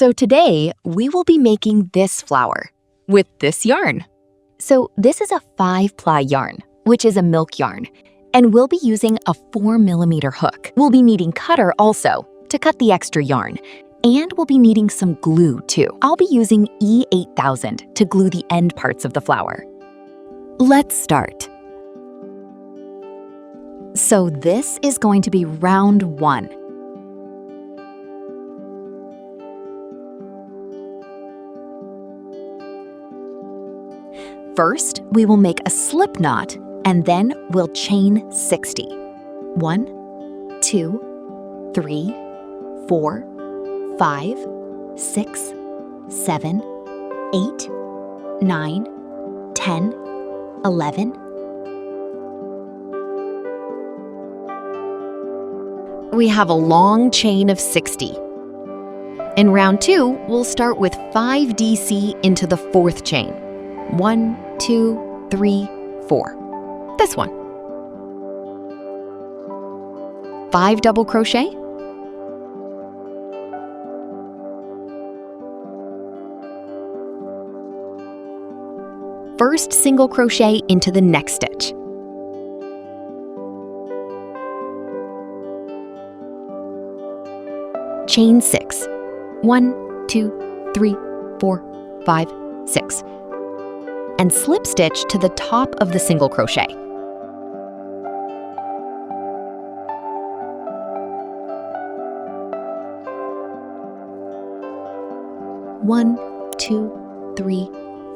So today, we will be making this flower with this yarn. So this is a 5-ply yarn, which is a milk yarn, and we'll be using a 4mm hook. We'll be needing cutter also to cut the extra yarn, and we'll be needing some glue too. I'll be using E8000 to glue the end parts of the flower. Let's start. So this is going to be round 1. First, we will make a slip knot, and then we'll chain 60. 1, 2, 3, 4, 5, 6, 7, 8, 9, 10, 11. We have a long chain of 60. In round 2, we'll start with 5 DC into the 4th chain. 1, 2, 3, 4. This one. 5 double crochet. First single crochet into the next stitch. Chain 6. 1, 2, 3, 4, 5, 6. And slip stitch to the top of the single crochet. One, 2, 3,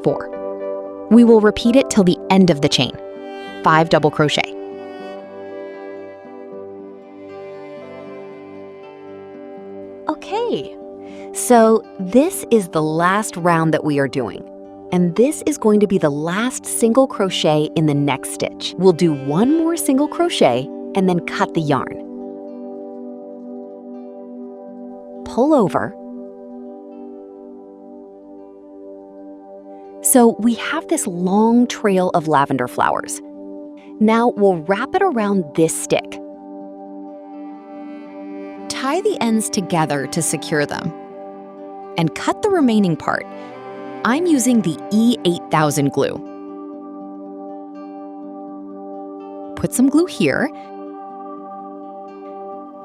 4. We will repeat it till the end of the chain. 5 double crochet. Okay, so this is the last round that we are doing. And this is going to be the last single crochet in the next stitch. We'll do 1 more single crochet and then cut the yarn. Pull over. So we have this long trail of lavender flowers. Now we'll wrap it around this stick. Tie the ends together to secure them. And cut the remaining part. I'm using the E8000 glue. Put some glue here.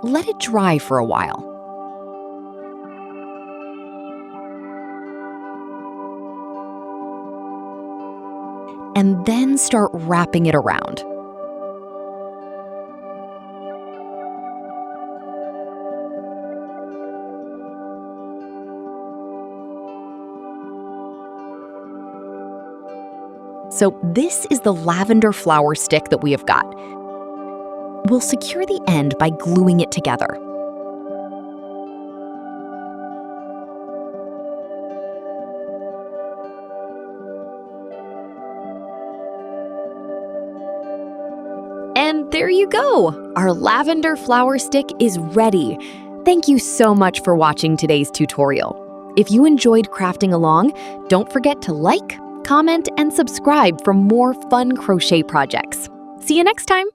Let it dry for a while. And then start wrapping it around. So this is the lavender flower stick that we have got. We'll secure the end by gluing it together. And there you go! Our lavender flower stick is ready. Thank you so much for watching today's tutorial. If you enjoyed crafting along, don't forget to like, comment, and subscribe for more fun crochet projects. See you next time!